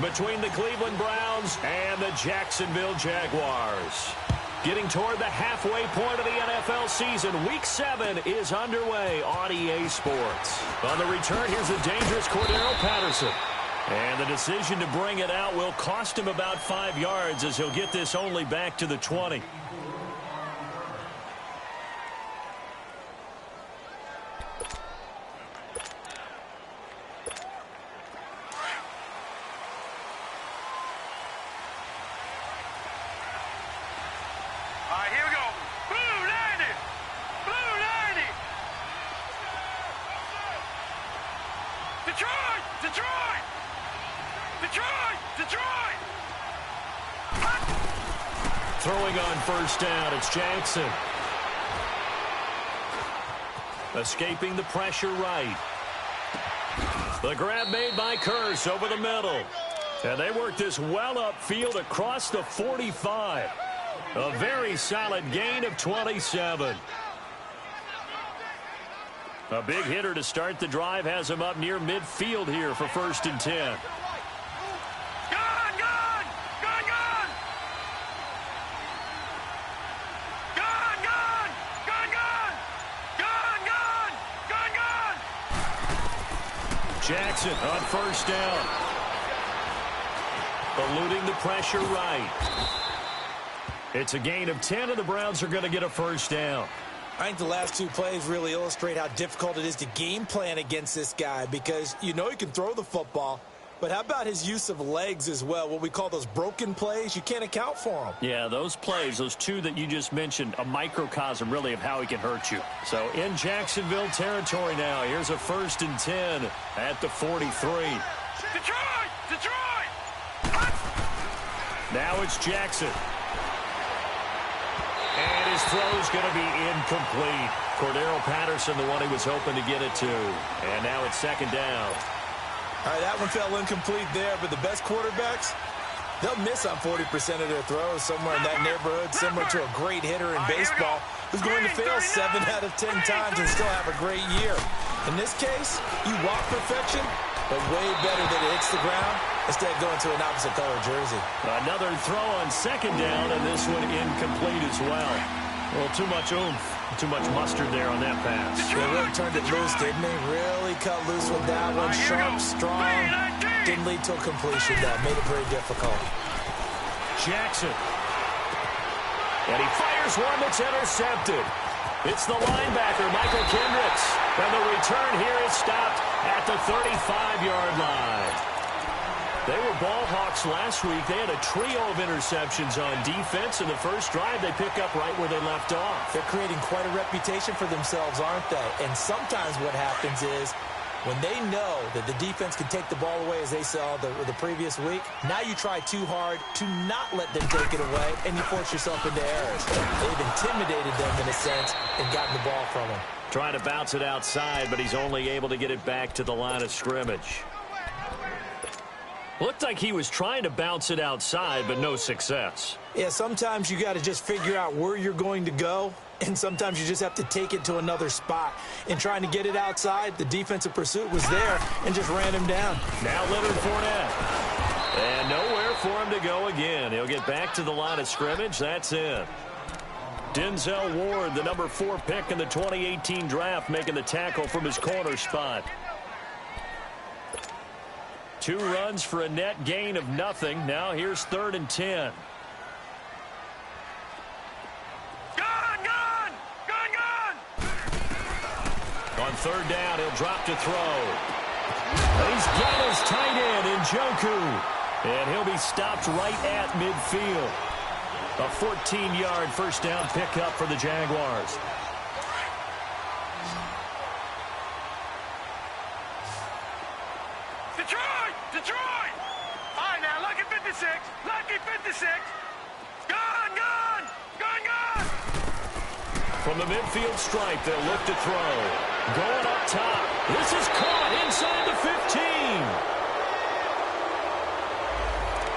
between the Cleveland Browns and the Jacksonville Jaguars. Getting toward the halfway point of the NFL season, Week 7 is underway on EA Sports. On the return, here's a dangerous Cordero Patterson. And the decision to bring it out will cost him about 5 yards as he'll get this only back to the 20. Throwing on first down, it's Jackson. Escaping the pressure right. The grab made by Curse over the middle. And they work this well upfield across the 45. A very solid gain of 27. A big hitter to start the drive has him up near midfield here for 1st and 10. Jackson on first down. Eluding the pressure right. It's a gain of 10, and the Browns are going to get a first down. I think the last 2 plays really illustrate how difficult it is to game plan against this guy because you know he can throw the football, but how about his use of legs as well? What we call those broken plays, you can't account for them. Yeah, those plays, those 2 that you just mentioned, a microcosm really of how he can hurt you. So in Jacksonville territory now, here's a 1st and 10 at the 43. Detroit! Now it's Jackson. And his throw's going to be incomplete. Cordero Patterson, the one he was hoping to get it to. And now it's 2nd down. All right, that one fell incomplete there, but the best quarterbacks, they'll miss on 40% of their throws somewhere in that neighborhood, similar to a great hitter in baseball who's going to fail 7 out of 10 times and still have a great year. In this case, you want perfection, but way better that it hits the ground instead of going to an opposite color jersey. Another throw on 2nd down, and this one incomplete as well. A little too much oomph, too much mustard there on that pass. They really turned it loose, didn't they? Really cut loose with that one. Sharp, strong. Didn't lead to a completion, though. Made it very difficult. Jackson. And he fires one that's intercepted. It's the linebacker, Michael Kendricks. And the return here is stopped at the 35-yard line. They were ball hawks last week. They had a trio of interceptions on defense. In the first drive, they pick up right where they left off. They're creating quite a reputation for themselves, aren't they? And sometimes what happens is when they know that the defense can take the ball away, as they saw the previous week, now you try too hard to not let them take it away, and you force yourself into errors. They've intimidated them in a sense and gotten the ball from them. Trying to bounce it outside, but he's only able to get it back to the line of scrimmage. Looked like he was trying to bounce it outside, but no success. Yeah, sometimes you got to just figure out where you're going to go, and sometimes you just have to take it to another spot. In trying to get it outside, the defensive pursuit was there and just ran him down. Now Leonard Fournette. And nowhere for him to go again. He'll get back to the line of scrimmage. That's it. Denzel Ward, the number 4 pick in the 2018 draft, making the tackle from his corner spot. 2 runs for a net gain of nothing. Now here's 3rd and 10. On 3rd down, he'll drop to throw. He's got his tight end, Njoku. And he'll be stopped right at midfield. A 14-yard first down pickup for the Jaguars. Detroit! All right, now, lucky 56. Lucky 56. Gone! From the midfield stripe, they'll look to throw. Going up top. This is caught inside the 15.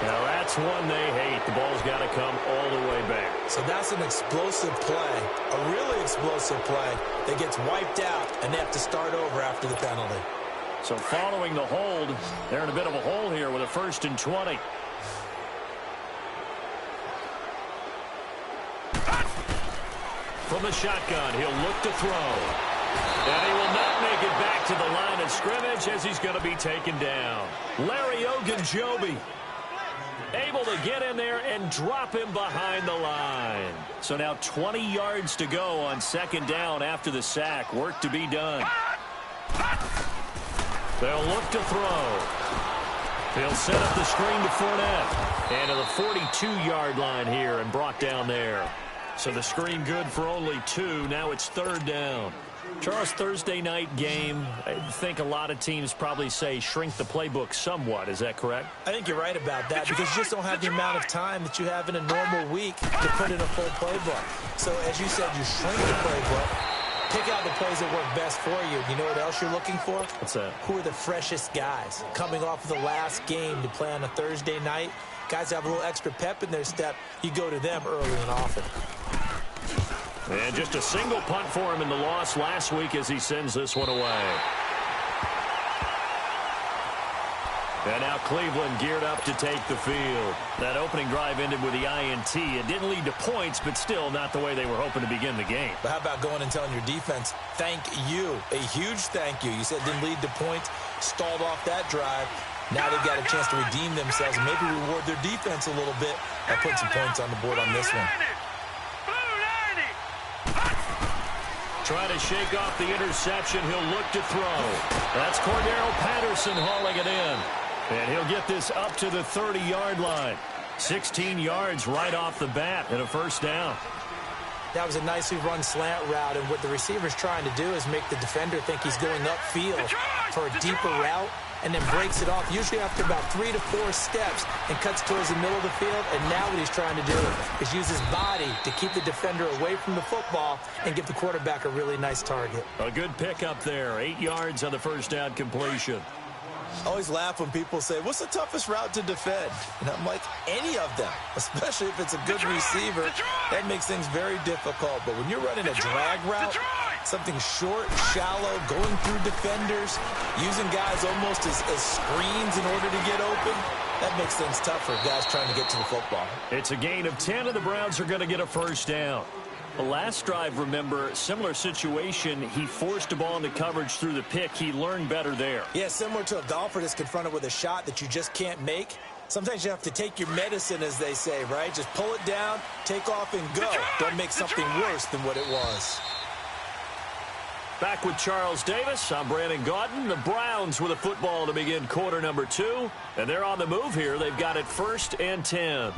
Now, that's one they hate. The ball's got to come all the way back. So that's an explosive play, a really explosive play that gets wiped out, and they have to start over after the penalty. So following the hold, they're in a bit of a hole here with a 1st and 20. From the shotgun, he'll look to throw. And he will not make it back to the line of scrimmage as he's going to be taken down. Larry Ogunjobi able to get in there and drop him behind the line. So now 20 yards to go on 2nd down after the sack. Work to be done. They'll look to throw. He'll set up the screen to Fournette. And to the 42-yard line here and brought down there. So the screen good for only 2. Now it's 3rd down. Charles, Thursday night game, I think a lot of teams probably say shrink the playbook somewhat. Is that correct? I think you're right about that because you just don't have the amount of time that you have in a normal week to put in a full playbook. So as you said, you shrink the playbook, pick out the plays that work best for you. You know what else you're looking for? What's that? Who are the freshest guys coming off of the last game to play on a Thursday night? Guys have a little extra pep in their step. You go to them early and often. And just a single punt for him in the loss last week as he sends this one away. And now Cleveland geared up to take the field. That opening drive ended with the INT. It didn't lead to points, but still not the way they were hoping to begin the game. But how about going and telling your defense, thank you, a huge thank you. You said it didn't lead to points, stalled off that drive. Now they've got a chance to redeem themselves and maybe reward their defense a little bit by putting some points on the board on this one. Trying to shake off the interception. He'll look to throw. That's Cordero Patterson hauling it in. And he'll get this up to the 30-yard line. 16 yards right off the bat and a 1st down. That was a nicely run slant route, and what the receiver's trying to do is make the defender think he's going upfield for a deeper route and then breaks it off, usually after about 3 to 4 steps, and cuts towards the middle of the field. And now what he's trying to do is use his body to keep the defender away from the football and give the quarterback a really nice target. A good pickup there. 8 yards on the 1st down completion. I always laugh when people say, what's the toughest route to defend? And I'm like, any of them, especially if it's a good receiver. That makes things very difficult. But when you're running a drag route, something short, shallow, going through defenders, using guys almost as screens in order to get open, that makes things tough for guys trying to get to the football. It's a gain of 10, and the Browns are going to get a 1st down. The last drive, remember, similar situation. He forced a ball into coverage through the pick. He learned better there. Yeah, similar to a golfer that's confronted with a shot that you just can't make. Sometimes you have to take your medicine, as they say, right? Just pull it down, take off, and go. Don't make something worse than what it was. Back with Charles Davis. I'm Brandon Gaudin. The Browns with a football to begin quarter number 2. And they're on the move here. They've got it 1st and 10.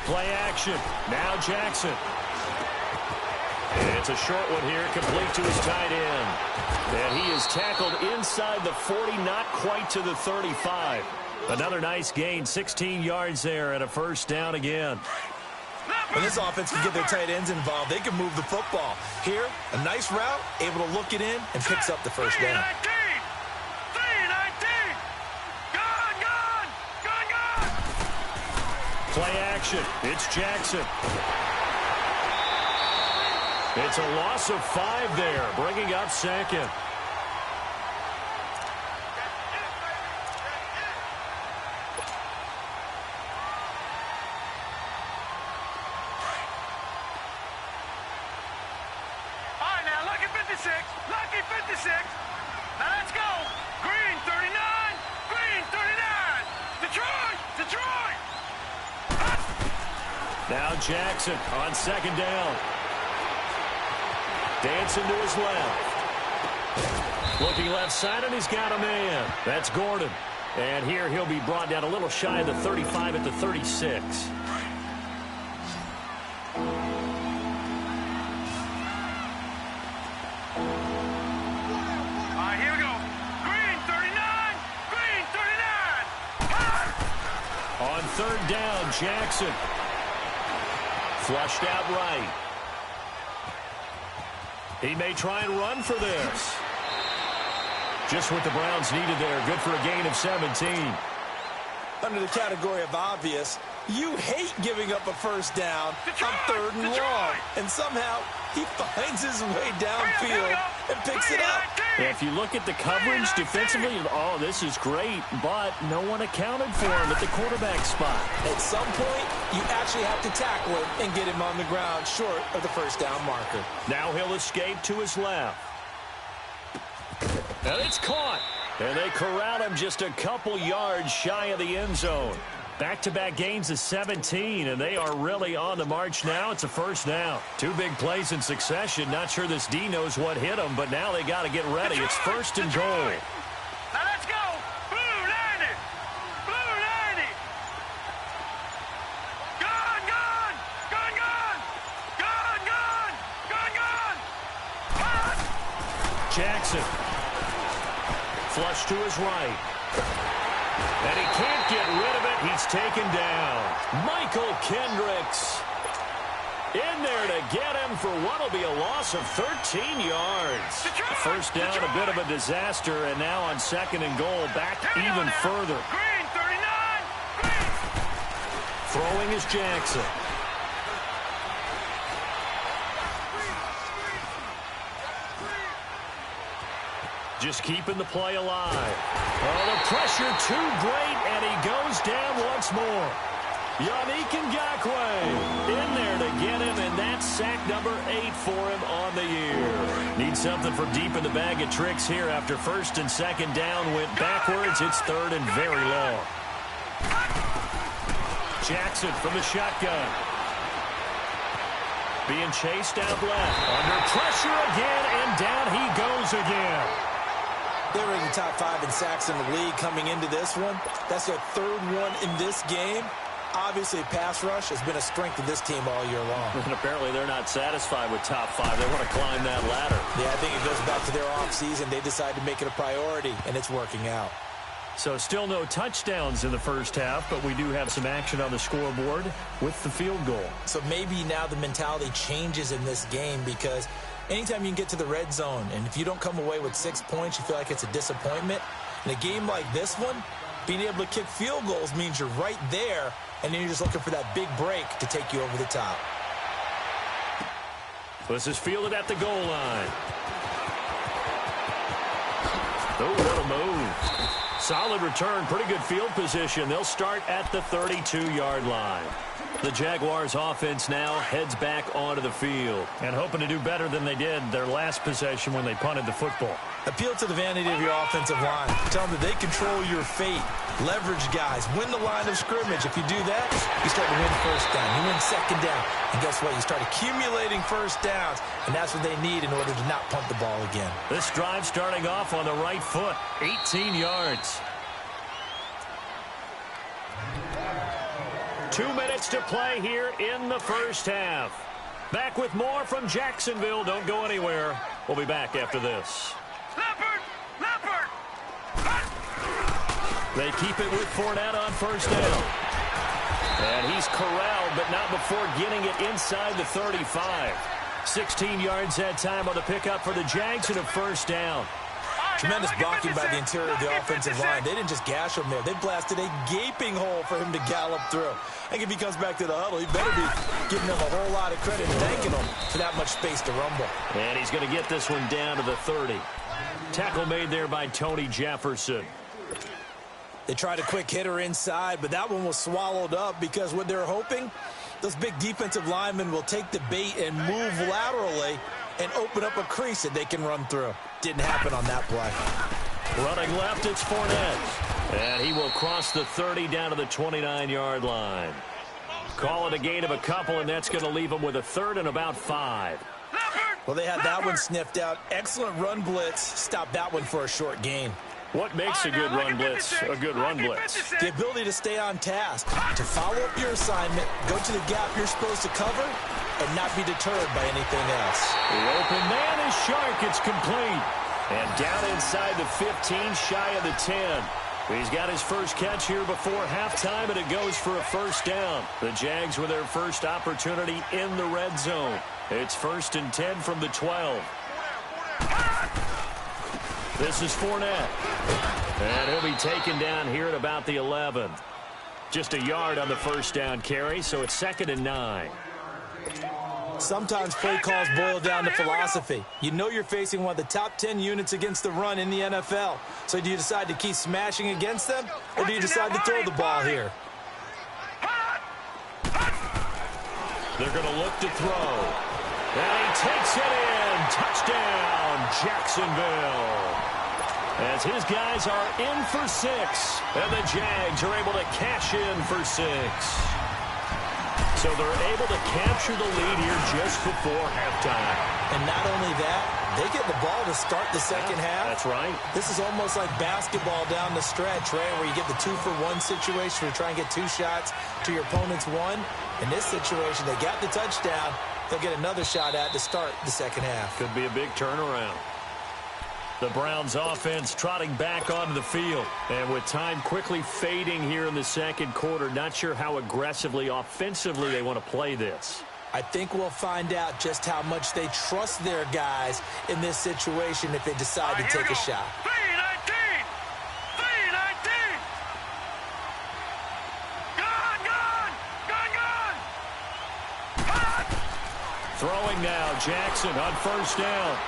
Play action. Now Jackson. And it's a short one here, complete to his tight end. And he is tackled inside the 40, not quite to the 35. Another nice gain, 16 yards there and a 1st down again. When this offense can get their tight ends involved, they can move the football. Here, a nice route, able to look it in, and picks up the 1st down. Play action. It's Jackson. It's a loss of 5 there, bringing up 2nd. All right, now, lucky 56. Lucky 56. Now, let's go. Green, 39. Green, 39. Detroit. Detroit. Now Jackson on 2nd down. Dancing to his left. Looking left side, and he's got a man. That's Gordon. And here he'll be brought down a little shy of the 35 at the 36. All right, here we go. Green, 39. Green, 39. On 3rd down, Jackson. Flushed out right. He may try and run for this. Just what the Browns needed there. Good for a gain of 17. Under the category of obvious, you hate giving up a first down on 3rd and long. And somehow, he finds his way downfield and picks it up. Yeah, if you look at the coverage defensively, oh, this is great, but no one accounted for him at the quarterback spot. At some point, you actually have to tackle him and get him on the ground short of the first down marker. Now he'll escape to his left. And it's caught. And they corral him just a couple yards shy of the end zone. Back-to-back gains of 17, and they are really on the march now. It's a first down. 2 big plays in succession. Not sure this D knows what hit him, but now they got to get ready. It's 1st and goal. Now let's go. Blue 90. Blue 90. Gone, gone. Gone, gone. Gone, gone. Gone, gone. Gone. Jackson. Flush to his right. And he can't get rid of it. He's taken down. Michael Kendricks in there to get him for what will be a loss of 13 yards. First down, a bit of a disaster, and now on 2nd and goal, back even further. Green 39. Green. Throwing is Jackson. Just keeping the play alive. Oh, the pressure too great, and he goes down once more. Yannick Ngakoue in there to get him, and that's sack number 8 for him on the year. Need something from deep in the bag of tricks here after 1st and 2nd down went backwards. It's 3rd and very long. Jackson from the shotgun. Being chased out left. Under pressure again, and down he goes again. They were in the top 5 in sacks in the league coming into this one. That's their 3rd one in this game. Obviously, pass rush has been a strength of this team all year long. And apparently they're not satisfied with top 5. They want to climb that ladder. Yeah, I think it goes back to their offseason. They decided to make it a priority, and it's working out. So still no touchdowns in the first half, but we do have some action on the scoreboard with the field goal. So maybe now the mentality changes in this game because anytime you can get to the red zone, and if you don't come away with 6 points, you feel like it's a disappointment. In a game like this one, being able to kick field goals means you're right there, and then you're just looking for that big break to take you over the top. This is fielded at the goal line. Oh, what a move. Solid return, pretty good field position. They'll start at the 32-yard line. The Jaguars offense now heads back onto the field and hoping to do better than they did their last possession when they punted the football. Appeal to the vanity of your offensive line. Tell them that they control your fate. Leverage guys. Win the line of scrimmage. If you do that, you start to win first down. You win 2nd down. And guess what? You start accumulating first downs. And that's what they need in order to not punt the ball again. This drive starting off on the right foot. 18 yards. 2 minutes to play here in the first half. Back with more from Jacksonville. Don't go anywhere. We'll be back after this. Leopard! Leopard! They keep it with Fournette on first down. And he's corralled, but not before getting it inside the 35. 16 yards that time on the pickup for the Jags and a first down. Tremendous blocking by the interior of the offensive line. They didn't just gash him there. They blasted a gaping hole for him to gallop through. I think if he comes back to the huddle, he better be giving them a whole lot of credit and thanking them for that much space to rumble. And he's going to get this one down to the 30. Tackle made there by Tony Jefferson. They tried a quick hitter inside, but that one was swallowed up because what they're hoping, those big defensive linemen will take the bait and move laterally and open up a crease that they can run through. Didn't happen on that play. Running left, it's Fournette. And he will cross the 30 down to the 29-yard line. Call it a gain of a couple, and that's going to leave them with a 3rd and about 5. Well, they had that one sniffed out. Excellent run blitz. Stopped that one for a short gain. What makes a good run blitz a good run blitz? The ability to stay on task, to follow up your assignment, go to the gap you're supposed to cover, and not be deterred by anything else. The open man is Shark. It's complete. And down inside the 15, shy of the 10. He's got his first catch here before halftime, and it goes for a first down. The Jags with their first opportunity in the red zone. It's 1st and 10 from the 12. This is Fournette. And he'll be taken down here at about the 11. Just a yard on the first down carry, so it's 2nd and 9. Sometimes play calls boil down to philosophy. You know you're facing one of the top 10 units against the run in the NFL. So do you decide to keep smashing against them, or do you decide to throw the ball here? They're going to look to throw. And he takes it in. Touchdown, Jacksonville. As his guys are in for 6. And the Jags are able to cash in for 6. So they're able to capture the lead here just before halftime. And not only that, they get the ball to start the second half. That's right. This is almost like basketball down the stretch, right, where you get the 2-for-1 situation where you try and get 2 shots to your opponent's 1. In this situation, they got the touchdown. They'll get another shot at to start the second half. Could be a big turnaround. The Browns offense trotting back onto the field. And with time quickly fading here in the second quarter, not sure how aggressively, offensively they want to play this. I think we'll find out just how much they trust their guys in this situation if they decide to take a shot. 3-19! 3-19! Gone! Throwing now, Jackson on first down.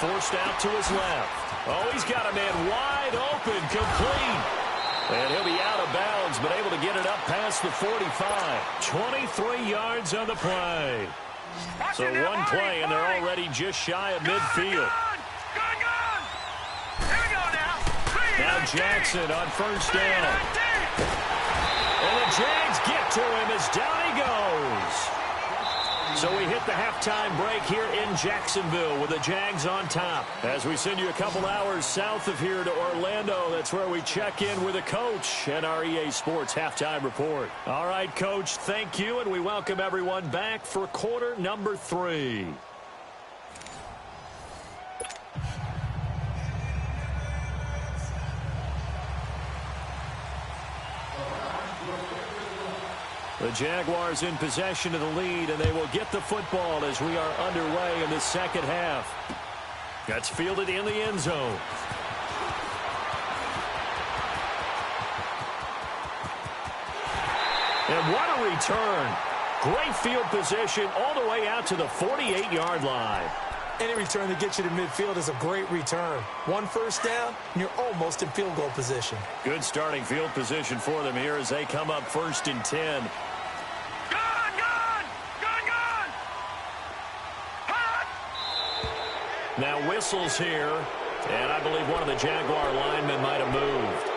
Forced out to his left. Oh, he's got a man wide open, complete. And he'll be out of bounds, but able to get it up past the 45. 23 yards on the play. So one play, and they're already just shy of midfield. Gone! Here we go now. Now Jackson on first down. And the Jags get to him as down he goes. So we hit the halftime break here in Jacksonville with the Jags on top. As we send you a couple hours south of here to Orlando, that's where we check in with the coach at our EA Sports Halftime Report. All right, Coach, thank you, and we welcome everyone back for quarter number 3. The Jaguars in possession of the lead, and they will get the football as we are underway in the second half. That's fielded in the end zone. And what a return. Great field position all the way out to the 48-yard line. Any return that gets you to midfield is a great return. 1 first down, and you're almost in field goal position. Good starting field position for them here as they come up 1st and 10. Now whistles here, and I believe one of the Jaguar linemen might have moved.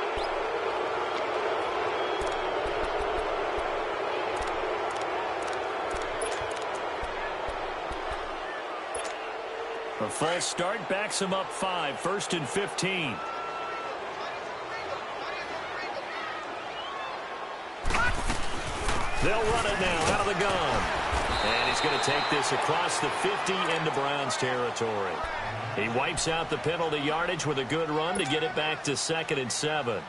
A false start backs him up 5, 1st and 15. They'll run it now out of the gun. And he's going to take this across the 50 into Browns territory. He wipes out the penalty yardage with a good run to get it back to 2nd and 7.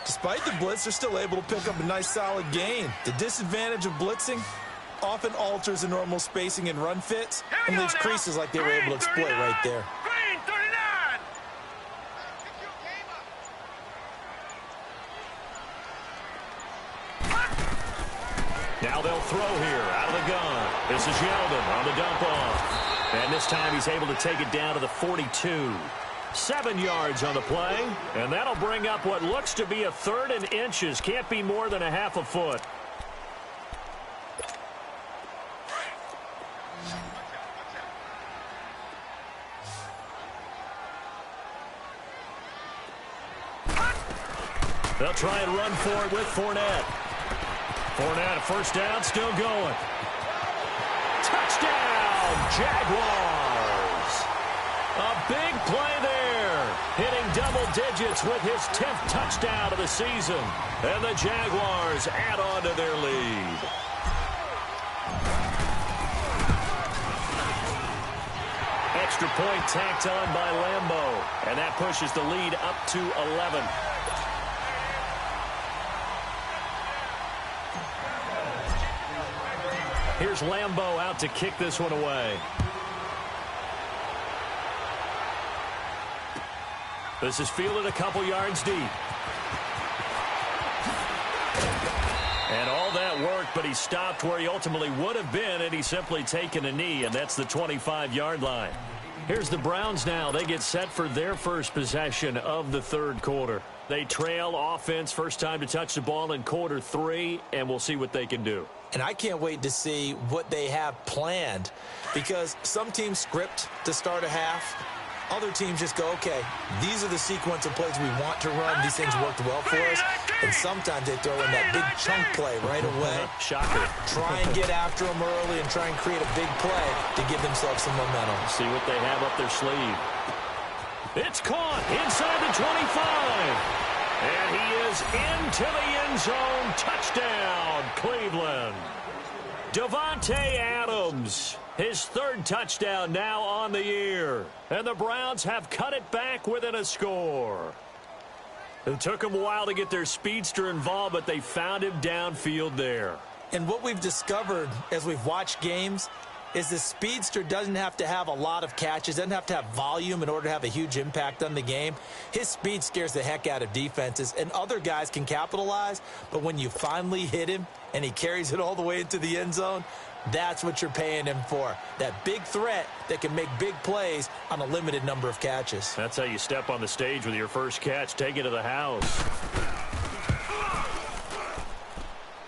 Despite the blitz, they're still able to pick up a nice solid gain. The disadvantage of blitzing often alters the normal spacing and run fits and leaves creases like they were able to exploit right there. Green 39! Now they'll throw here out of the gun. This is Yeldon on the dump off. And this time he's able to take it down to the 42. 7 yards on the play. And that'll bring up what looks to be a 3rd and inches. Can't be more than a half a foot. They'll try and run for it with Fournette. Fournette, a first down, still going. Touchdown, Jaguars. A big play there. Hitting double digits with his 10th touchdown of the season. And the Jaguars add on to their lead. Extra point tacked on by Lambeau. And that pushes the lead up to 11. Here's Lambeau out to kick this one away. This is fielded a couple yards deep. And all that worked, but he stopped where he ultimately would have been, and he's simply taken a knee, and that's the 25-yard line. Here's the Browns now. They get set for their first possession of the third quarter. They trail offense, first time to touch the ball in quarter 3, and we'll see what they can do. And I can't wait to see what they have planned, because some teams script to start a half. Other teams just go, okay, these are the sequence of plays we want to run. These things worked well for us. And sometimes they throw in that big chunk play right away. Shocker. Try and get after them early and try and create a big play to give themselves some momentum. See what they have up their sleeve. It's caught inside the 25. And he is into the end zone. Touchdown, Cleveland. Davante Adams, his third touchdown now on the year. And the Browns have cut it back within a score. It took them a while to get their speedster involved, but they found him downfield there. And what we've discovered as we've watched games is the speedster doesn't have to have a lot of catches, doesn't have to have volume in order to have a huge impact on the game. His speed scares the heck out of defenses, and other guys can capitalize, but when you finally hit him and he carries it all the way into the end zone, that's what you're paying him for. That big threat that can make big plays on a limited number of catches. That's how you step on the stage with your first catch. Take it to the house.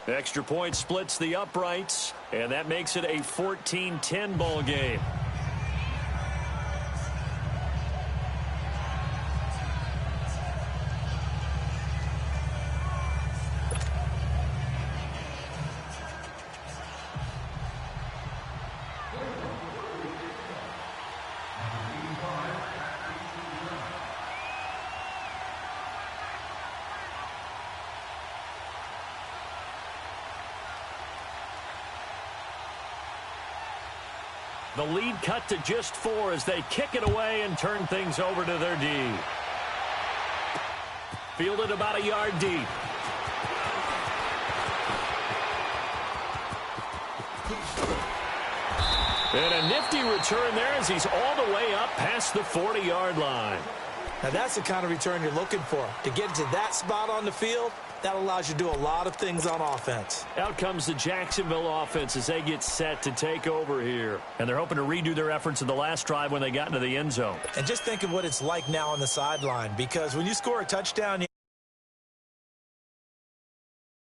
Extra point splits the uprights, and that makes it a 14-10 ball game. The lead cut to just 4 as they kick it away and turn things over to their D. Fielded about a yard deep. And a nifty return there as he's all the way up past the 40-yard line. Now that's the kind of return you're looking for. To get to that spot on the field, that allows you to do a lot of things on offense. Out comes the Jacksonville offense as they get set to take over here. And they're hoping to redo their efforts in the last drive when they got into the end zone. And just think of what it's like now on the sideline, because when you score a touchdown,